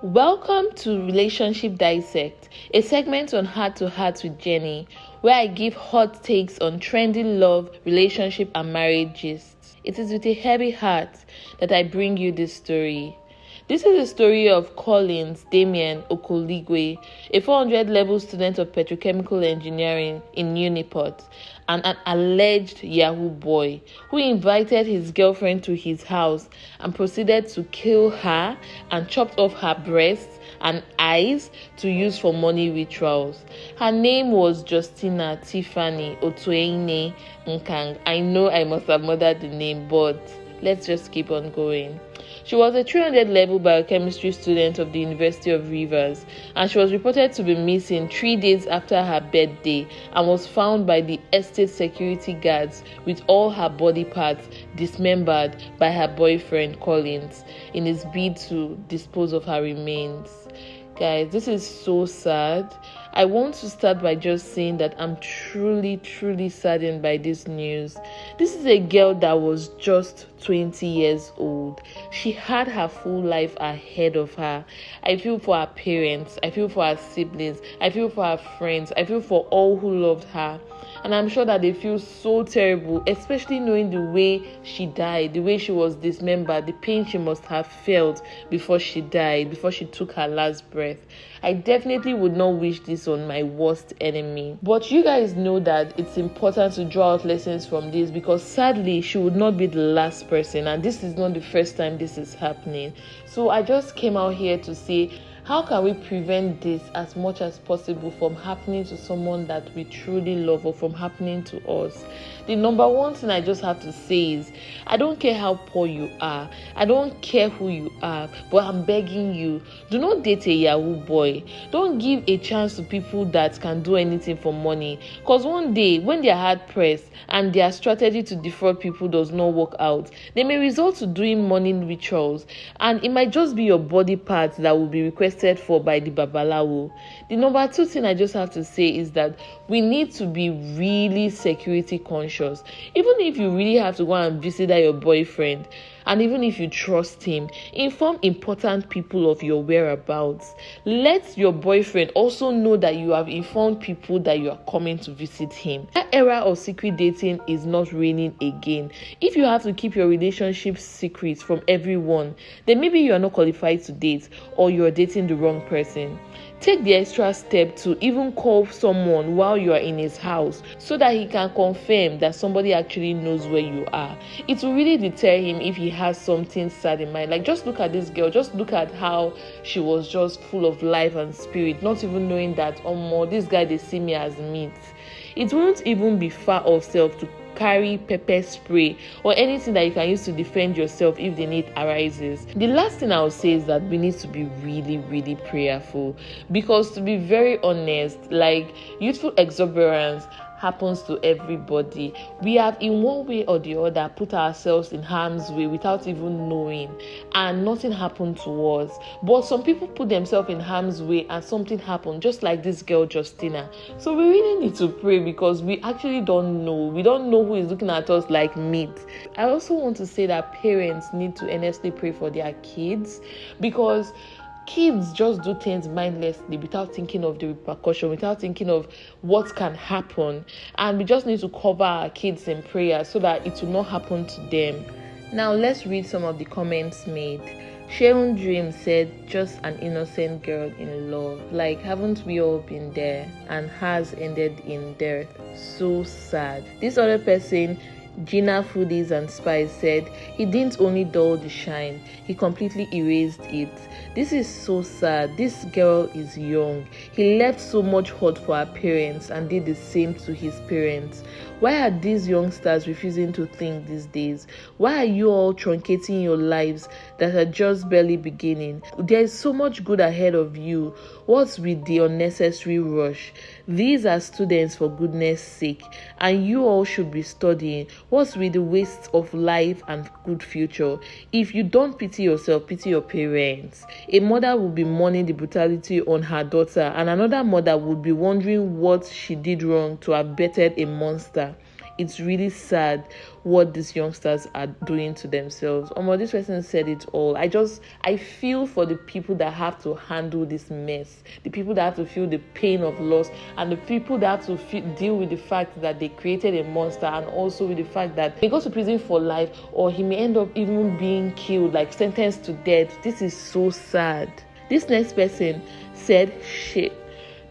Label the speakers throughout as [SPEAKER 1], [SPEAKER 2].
[SPEAKER 1] Welcome to Relationship Dissect, a segment on Heart to Heart with Jenny, where I give hot takes on trendy love, relationship, and marriage gists. It is with a heavy heart that I bring you this story. This is the story of Collins Damien Okoligwe, a 400-level student of petrochemical engineering in Uniport, and an alleged Yahoo boy who invited his girlfriend to his house and proceeded to kill her and chopped off her breasts and eyes to use for money rituals. Her name was Justina Tiffany Otueine Nkang. I know I must have murdered the name, but let's just keep on going. She was a 300-level biochemistry student of the University of Rivers, and she was reported to be missing 3 days after her birthday and was found by the estate security guards with all her body parts dismembered by her boyfriend Collins in his bid to dispose of her remains. Guys, this is so sad. I want to start by just saying that I'm truly saddened by this news. This is a girl that was just 20 years old. She had her full life ahead of her. I feel for her parents. I feel for her siblings. I feel for her friends. I feel for all who loved her. And I'm sure that they feel so terrible, especially knowing the way she died, the way she was dismembered, the pain she must have felt before she died, before she took her last breath. I definitely would not wish this on my worst enemy. But you guys know that it's important to draw out lessons from this, because sadly, she would not be the last person, and this is not the first time this is happening. So I just came out here to say, how can we prevent this as much as possible from happening to someone that we truly love, or from happening to us? The number one thing I just have to say is, I don't care how poor you are, I don't care who you are, but I'm begging you, do not date a Yahoo boy. Don't give a chance to people that can do anything for money, because one day when they are hard pressed and their strategy to defraud people does not work out, they may resort to doing money rituals, and it might just be your body parts that will be requested for by the babalawo. The number two thing I just have to say is that we need to be really security conscious. Even if you really have to go and visit your boyfriend, and even if you trust him, inform important people of your whereabouts. Let your boyfriend also know that you have informed people that you are coming to visit him. That era of secret dating is not reigning again. If you have to keep your relationship secret from everyone, then maybe you are not qualified to date, or you are dating the wrong person. Take the extra step to even call someone while you are in his house, so that he can confirm that somebody actually knows where you are. It will really deter him if he has something sad in mind. Like, just look at this girl, just look at how she was just full of life and spirit, not even knowing that, this guy, they see me as meat. It won't even be far off self to carry pepper spray or anything that you can use to defend yourself if the need arises. The last thing I will say is that we need to be really prayerful, because to be very honest, like, youthful exuberance happens to everybody. We have in one way or the other put ourselves in harm's way without even knowing, and nothing happened to us. But some people put themselves in harm's way and something happened, just like this girl Justina. So we really need to pray, because we actually don't know. We don't know who is looking at us like meat. I also want to say that parents need to earnestly pray for their kids, because kids just do things mindlessly without thinking of the repercussion, without thinking of what can happen. And we just need to cover our kids in prayer so that it will not happen to them. Now let's read some of the comments made. Sheon Dream said, just an innocent girl in love. Like, haven't we all been there? And has ended in death. So sad. This other person, Gina Foodies and Spice, said, he didn't only dull the shine, he completely erased it. This is so sad. This girl is young. He left so much hurt for her parents and did the same to his parents. Why are these youngsters refusing to think these days? Why are you all truncating your lives that are just barely beginning? There is so much good ahead of you. What's with the unnecessary rush? These are students, for goodness sake, and you all should be studying. What's with the waste of life and good future? If you don't pity yourself, pity your parents. A mother will be mourning the brutality on her daughter, and another mother would be wondering what she did wrong to have bettered a monster. it's really sad what these youngsters are doing to themselves. This person said it all. I feel for the people that have to handle this mess, the people that have to feel the pain of loss, and the people that have to deal with the fact that they created a monster, and also with the fact that he goes to prison for life, or he may end up even being killed, like sentenced to death. This is so sad. This next person said, shit.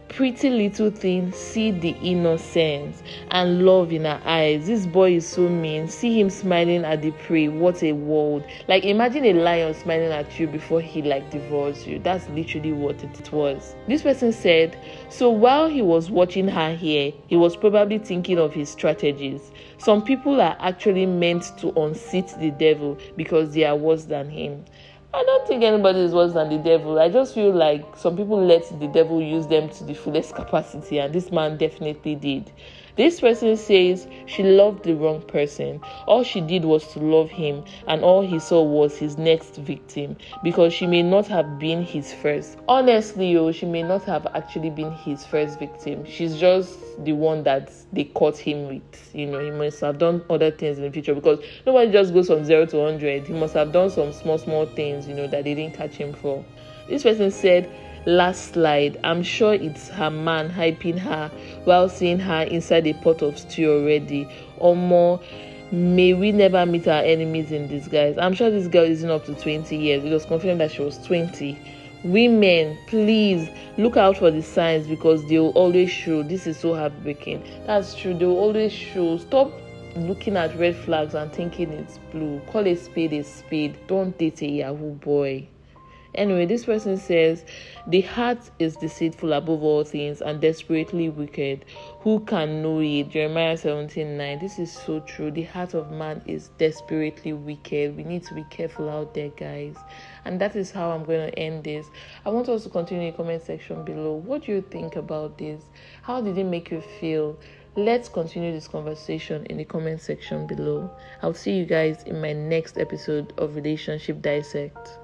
[SPEAKER 1] Pretty little thing, see the innocence and love in her eyes. This boy is so mean. See him smiling at the prey. What a world. Like, imagine a lion smiling at you before he devours you. That's literally what it was. This person said, so while he was watching her here, he was probably thinking of his strategies. Some people are actually meant to unseat the devil because they are worse than him. I don't think anybody is worse than the devil. I just feel like some people let the devil use them to the fullest capacity, and this man definitely did. This person says she loved the wrong person. All she did was to love him, and all he saw was his next victim, because she may not have been his first. Honestly, she may not have actually been his first victim. She's just the one that they caught him with. He must have done other things in the future, because nobody just goes from 0 to 100. He must have done some small things, that they didn't catch him for. This person said, last slide, I'm sure it's her man hyping her while seeing her inside a pot of stew already. Or more, may we never meet our enemies in disguise. I'm sure this girl isn't up to 20 years. It was confirmed that she was 20. Women, please look out for the signs, because they will always show. This is so heartbreaking. That's true. They will always show. Stop looking at red flags and thinking it's blue. Call a spade a spade. Don't date a Yahoo boy. Anyway, this person says, the heart is deceitful above all things and desperately wicked. Who can know it? Jeremiah 17:9. This is so true. The heart of man is desperately wicked. We need to be careful out there, guys. And that is how I'm going to end this. I want us to continue in the comment section below. What do you think about this? How did it make you feel? Let's continue this conversation in the comment section below. I'll see you guys in my next episode of Relationship Dissect.